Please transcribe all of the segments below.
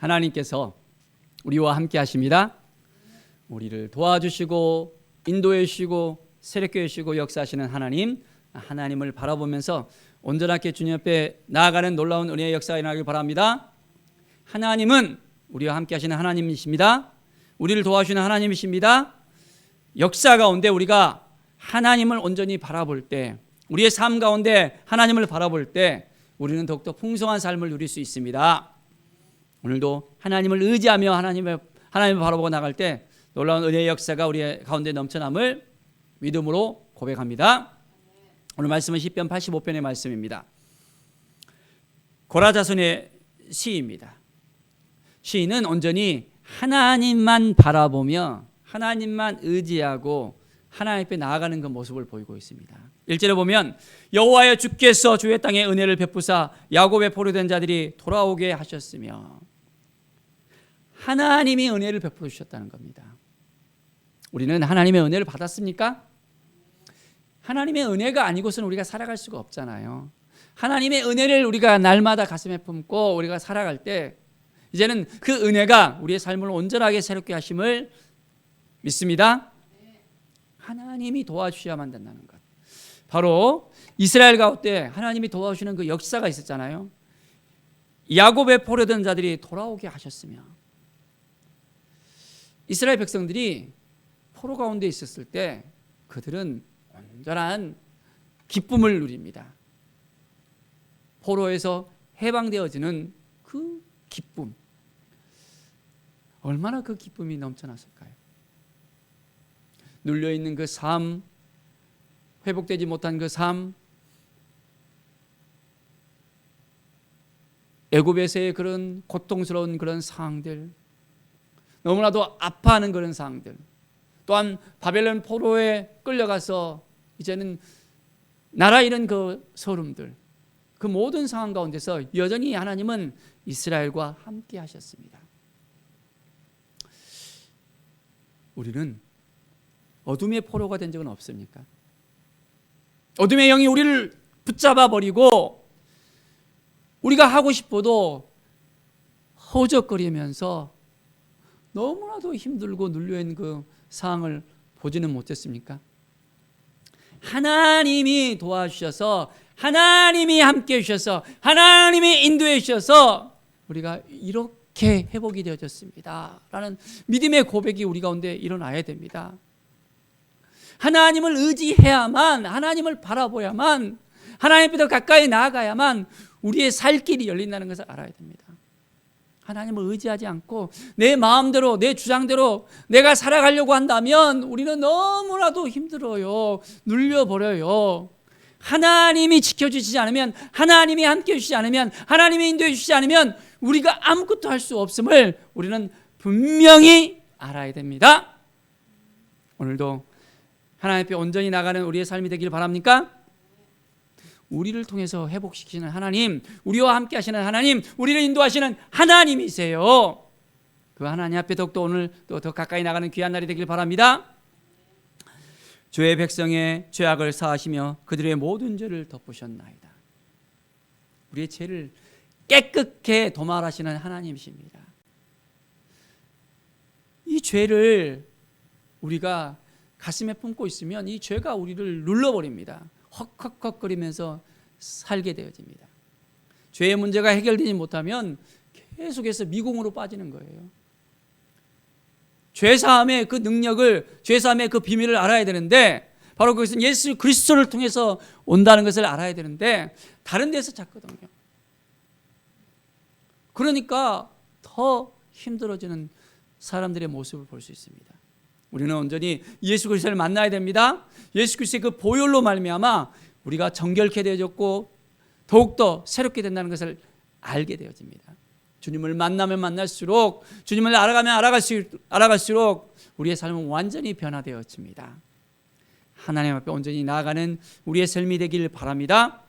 하나님께서 우리와 함께 하십니다. 우리를 도와주시고 인도해 주시고 세력해 주시고 역사하시는 하나님을 바라보면서 온전하게 주님 앞에 나아가는 놀라운 은혜의 역사가 일어나길 바랍니다. 하나님은 우리와 함께 하시는 하나님이십니다. 우리를 도와주시는 하나님이십니다. 역사 가운데 우리가 하나님을 온전히 바라볼 때, 우리의 삶 가운데 하나님을 바라볼 때 우리는 더욱더 풍성한 삶을 누릴 수 있습니다. 오늘도 하나님을 의지하며 하나님을 바라보고 나갈 때 놀라운 은혜의 역사가 우리의 가운데 넘쳐남을 믿음으로 고백합니다. 오늘 말씀은 시편 85편의 말씀입니다. 고라 자손의 시입니다. 시인은 온전히 하나님만 바라보며 하나님만 의지하고 하나님 앞에 나아가는 그 모습을 보이고 있습니다. 1절에 보면 여호와여 주께서 주의 땅에 은혜를 베푸사 야곱의 포로된 자들이 돌아오게 하셨으며, 하나님이 은혜를 베풀어 주셨다는 겁니다. 우리는 하나님의 은혜를 받았습니까? 하나님의 은혜가 아니고서는 우리가 살아갈 수가 없잖아요. 하나님의 은혜를 우리가 날마다 가슴에 품고 우리가 살아갈 때 이제는 그 은혜가 우리의 삶을 온전하게 새롭게 하심을 믿습니다. 하나님이 도와주셔야만 된다는 것. 바로 이스라엘 가운데 하나님이 도와주시는 그 역사가 있었잖아요. 야곱의 포로된 자들이 돌아오게 하셨으며, 이스라엘 백성들이 포로 가운데 있었을 때 그들은 온전한 기쁨을 누립니다. 포로에서 해방되어지는 그 기쁨, 얼마나 그 기쁨이 넘쳐났을까요? 눌려있는 그 삶, 회복되지 못한 그 삶, 애굽에서의 그런 고통스러운 그런 상황들, 너무나도 아파하는 그런 상황들, 또한 바벨론 포로에 끌려가서 이제는 나라 잃은 그 서름들, 그 모든 상황 가운데서 여전히 하나님은 이스라엘과 함께 하셨습니다. 우리는 어둠의 포로가 된 적은 없습니까? 어둠의 영이 우리를 붙잡아 버리고 우리가 하고 싶어도 허우적거리면서 너무나도 힘들고 눌려있는 그 상황을 보지는 못했습니까? 하나님이 도와주셔서, 하나님이 함께 해주셔서, 하나님이 인도해 주셔서 우리가 이렇게 회복이 되어졌습니다 라는 믿음의 고백이 우리 가운데 일어나야 됩니다. 하나님을 의지해야만, 하나님을 바라보야만, 하나님 앞에 더 가까이 나아가야만 우리의 살 길이 열린다는 것을 알아야 됩니다. 하나님을 의지하지 않고 내 마음대로, 내 주장대로 내가 살아가려고 한다면 우리는 너무나도 힘들어요. 눌려버려요. 하나님이 지켜주시지 않으면, 하나님이 함께 해주시지 않으면, 하나님이 인도해 주시지 않으면 우리가 아무것도 할 수 없음을 우리는 분명히 알아야 됩니다. 오늘도 하나님 앞에 온전히 나가는 우리의 삶이 되길 바랍니까? 우리를 통해서 회복시키시는 하나님, 우리와 함께 하시는 하나님, 우리를 인도하시는 하나님이세요. 그 하나님 앞에 더욱더 오늘 또 더 가까이 나가는 귀한 날이 되길 바랍니다. 주의 백성의 죄악을 사하시며 그들의 모든 죄를 덮으셨나이다. 우리의 죄를 깨끗게 도말하시는 하나님이십니다. 이 죄를 우리가 가슴에 품고 있으면 이 죄가 우리를 눌러버립니다. 헉헉헉거리면서 살게 되어집니다. 죄의 문제가 해결되지 못하면 계속해서 미궁으로 빠지는 거예요. 죄사함의 그 능력을, 죄사함의 그 비밀을 알아야 되는데 바로 그것은 예수 그리스도를 통해서 온다는 것을 알아야 되는데 다른 데서 찾거든요. 그러니까 더 힘들어지는 사람들의 모습을 볼 수 있습니다. 우리는 온전히 예수 그리스도를 만나야 됩니다. 예수 그리스도의 그 보혈로 말미암아 우리가 정결케 되어졌고 더욱더 새롭게 된다는 것을 알게 되어집니다. 주님을 만나면 만날수록, 주님을 알아가면 알아갈수록 우리의 삶은 완전히 변화되어집니다. 하나님 앞에 온전히 나아가는 우리의 삶이 되길 바랍니다.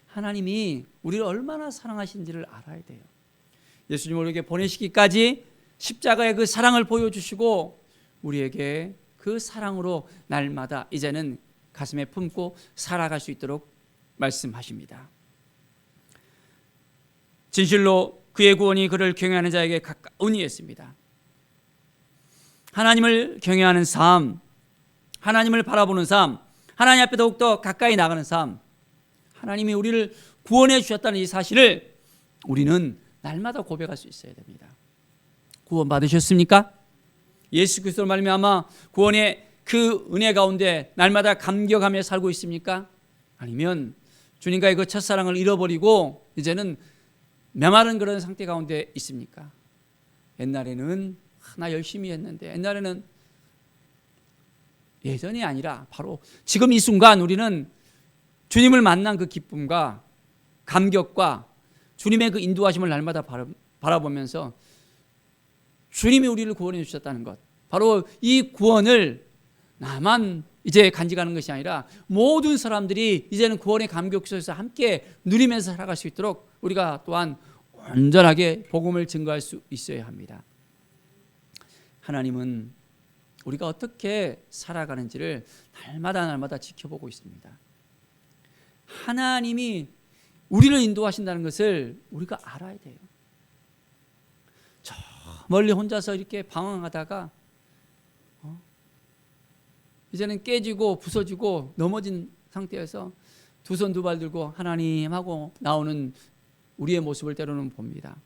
하나님이 우리를 얼마나 사랑하신지를 알아야 돼요. 예수님을 우리에게 보내시기까지 십자가의 그 사랑을 보여주시고 우리에게 그 사랑으로 날마다 이제는 가슴에 품고 살아갈 수 있도록 말씀하십니다. 진실로 그의 구원이 그를 경외하는 자에게 가까우니 했습니다. 하나님을 경외하는 삶, 하나님을 바라보는 삶, 하나님 앞에 더욱더 가까이 나가는 삶, 하나님이 우리를 구원해 주셨다는 이 사실을 우리는 날마다 고백할 수 있어야 됩니다. 구원 받으셨습니까? 예수 그리스도로 말미암아 구원의 그 은혜 가운데 날마다 감격하며 살고 있습니까? 아니면 주님과의 그 첫사랑을 잃어버리고 이제는 메마른 그런 상태 가운데 있습니까? 옛날에는 나 열심히 했는데, 옛날에는, 예전이 아니라 바로 지금 이 순간 우리는 주님을 만난 그 기쁨과 감격과 주님의 그 인도하심을 날마다 바라보면서 주님이 우리를 구원해 주셨다는 것, 바로 이 구원을 나만 이제 간직하는 것이 아니라 모든 사람들이 이제는 구원의 감격 속에서 함께 누리면서 살아갈 수 있도록 우리가 또한 온전하게 복음을 증거할 수 있어야 합니다. 하나님은 우리가 어떻게 살아가는지를 날마다 지켜보고 있습니다. 하나님이 우리를 인도하신다는 것을 우리가 알아야 돼요. 저 멀리 혼자서 이렇게 방황하다가 이제는 깨지고 부서지고 넘어진 상태에서 두 손 두 발 들고 하나님 하고 나오는 우리의 모습을 때로는 봅니다.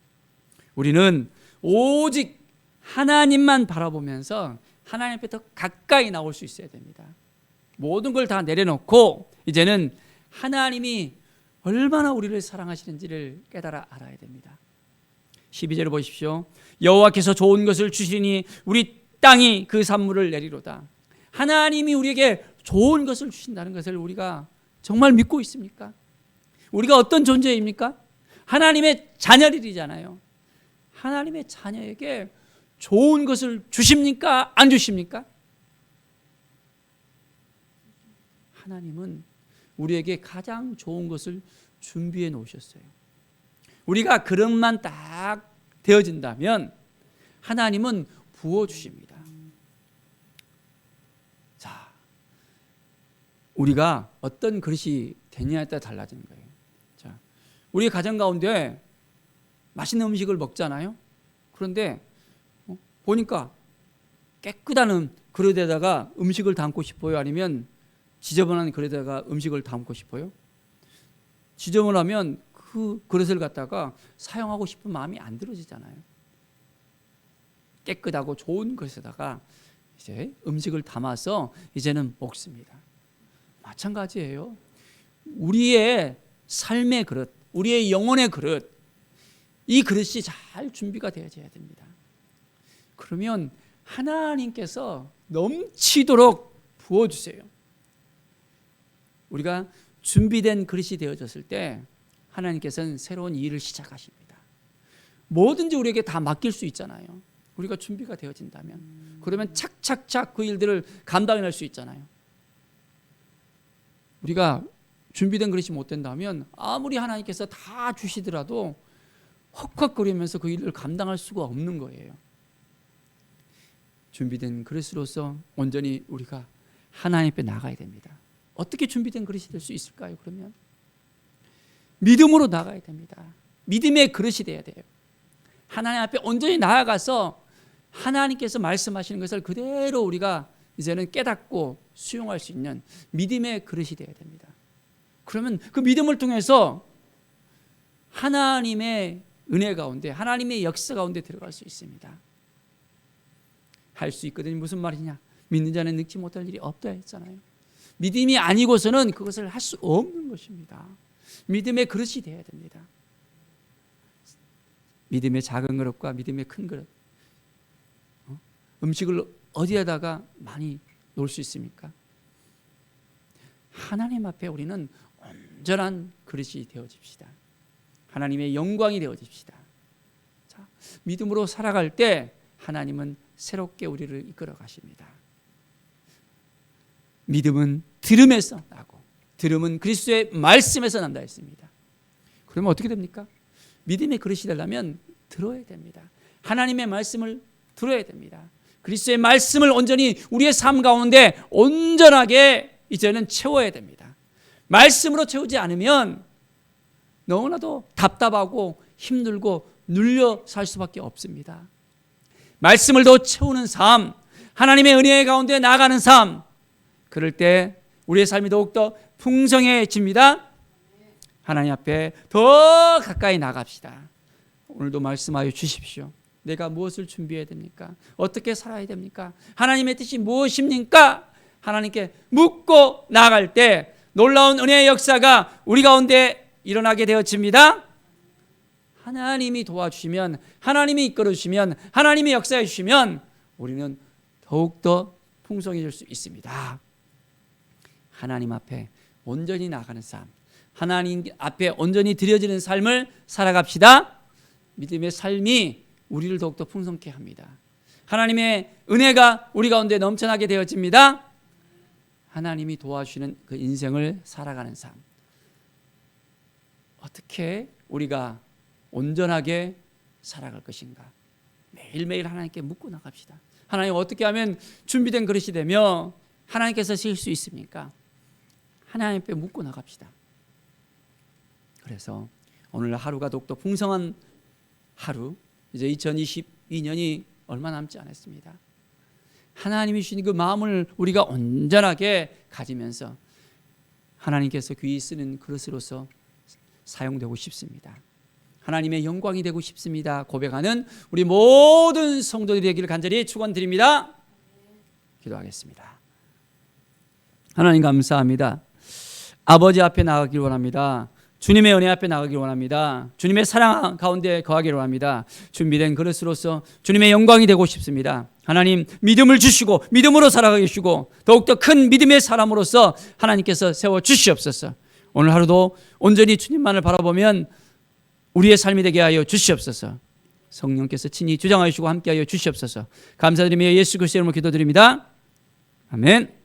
우리는 오직 하나님만 바라보면서 하나님 앞에 더 가까이 나올 수 있어야 됩니다. 모든 걸 다 내려놓고 이제는 하나님이 얼마나 우리를 사랑하시는지를 깨달아 알아야 됩니다. 12절을 보십시오. 여호와께서 좋은 것을 주시니 우리 땅이 그 산물을 내리로다. 하나님이 우리에게 좋은 것을 주신다는 것을 우리가 정말 믿고 있습니까? 우리가 어떤 존재입니까? 하나님의 자녀들이잖아요. 하나님의 자녀에게 좋은 것을 주십니까? 안 주십니까? 하나님은 우리에게 가장 좋은 것을 준비해 놓으셨어요. 우리가 그릇만 딱 되어진다면 하나님은 부어주십니다. 자, 우리가 어떤 그릇이 되냐에 따라 달라지는 거예요. 자, 우리 가정 가운데 맛있는 음식을 먹잖아요. 그런데 보니까 깨끗한 그릇에다가 음식을 담고 싶어요? 아니면 지저분한 그릇에다가 음식을 담고 싶어요? 지저분하면 그 그릇을 갖다가 사용하고 싶은 마음이 안 들어지잖아요. 깨끗하고 좋은 그릇에다가 이제 음식을 담아서 이제는 먹습니다. 마찬가지예요. 우리의 삶의 그릇, 우리의 영혼의 그릇, 이 그릇이 잘 준비가 되어져야 됩니다. 그러면 하나님께서 넘치도록 부어주세요. 우리가 준비된 그릇이 되어졌을 때 하나님께서는 새로운 일을 시작하십니다. 뭐든지 우리에게 다 맡길 수 있잖아요. 우리가 준비가 되어진다면. 그러면 착착착 그 일들을 감당해낼 수 있잖아요. 우리가 준비된 그릇이 못 된다면 아무리 하나님께서 다 주시더라도 헉헉거리면서 그 일을 감당할 수가 없는 거예요. 준비된 그릇으로서 온전히 우리가 하나님 앞에 나가야 됩니다. 어떻게 준비된 그릇이 될 수 있을까요? 그러면 믿음으로 나가야 됩니다. 믿음의 그릇이 돼야 돼요. 하나님 앞에 온전히 나아가서 하나님께서 말씀하시는 것을 그대로 우리가 이제는 깨닫고 수용할 수 있는 믿음의 그릇이 돼야 됩니다. 그러면 그 믿음을 통해서 하나님의 은혜 가운데, 하나님의 역사 가운데 들어갈 수 있습니다. 할 수 있거든요. 무슨 말이냐? 믿는 자는 늙지 못할 일이 없다 했잖아요. 믿음이 아니고서는 그것을 할 수 없는 것입니다. 믿음의 그릇이 되어야 됩니다. 믿음의 작은 그릇과 믿음의 큰 그릇. 음식을 어디에다가 많이 놓을 수 있습니까? 하나님 앞에 우리는 온전한 그릇이 되어집시다. 하나님의 영광이 되어집시다. 자, 믿음으로 살아갈 때 하나님은 새롭게 우리를 이끌어 가십니다. 믿음은 들음에서 나고 들음은 그리스도의 말씀에서 난다 했습니다. 그러면 어떻게 됩니까? 믿음의 그릇이 되려면 들어야 됩니다. 하나님의 말씀을 들어야 됩니다. 그리스도의 말씀을 온전히 우리의 삶 가운데 온전하게 이제는 채워야 됩니다. 말씀으로 채우지 않으면 너무나도 답답하고 힘들고 눌려 살 수밖에 없습니다. 말씀을 더 채우는 삶, 하나님의 은혜 가운데 나아가는 삶, 그럴 때 우리의 삶이 더욱더 풍성해집니다. 하나님 앞에 더 가까이 나갑시다. 오늘도 말씀하여 주십시오. 내가 무엇을 준비해야 됩니까? 어떻게 살아야 됩니까? 하나님의 뜻이 무엇입니까? 하나님께 묻고 나아갈 때 놀라운 은혜의 역사가 우리 가운데 일어나게 되어집니다. 하나님이 도와주시면, 하나님이 이끌어주시면, 하나님이 역사해 주시면 우리는 더욱더 풍성해질 수 있습니다. 하나님 앞에 온전히 나가는 삶, 하나님 앞에 온전히 드려지는 삶을 살아갑시다. 믿음의 삶이 우리를 더욱더 풍성케 합니다. 하나님의 은혜가 우리 가운데 넘쳐나게 되어집니다. 하나님이 도와주시는 그 인생을 살아가는 삶, 어떻게 우리가 온전하게 살아갈 것인가, 매일매일 하나님께 묻고 나갑시다. 하나님, 어떻게 하면 준비된 그릇이 되며 하나님께서 쓰실 수 있습니까? 하나님 앞에 묻고 나갑시다. 그래서 오늘 하루가 더욱더 풍성한 하루, 이제 2022년이 얼마 남지 않았습니다. 하나님이 주신 그 마음을 우리가 온전하게 가지면서 하나님께서 귀히 쓰는 그릇으로서 사용되고 싶습니다. 하나님의 영광이 되고 싶습니다. 고백하는 우리 모든 성도들이 되기를 간절히 축원드립니다. 기도하겠습니다. 하나님 감사합니다. 아버지 앞에 나가기를 원합니다. 주님의 은혜 앞에 나가기를 원합니다. 주님의 사랑 가운데 거하기를 원합니다. 준비된 그릇으로서 주님의 영광이 되고 싶습니다. 하나님, 믿음을 주시고 믿음으로 살아가게 해주시고 더욱더 큰 믿음의 사람으로서 하나님께서 세워주시옵소서. 오늘 하루도 온전히 주님만을 바라보면 우리의 삶이 되게 하여 주시옵소서. 성령께서 친히 주장하여 주시고 함께하여 주시옵소서. 감사드리며 예수 그리스도의 이름으로 기도드립니다. 아멘.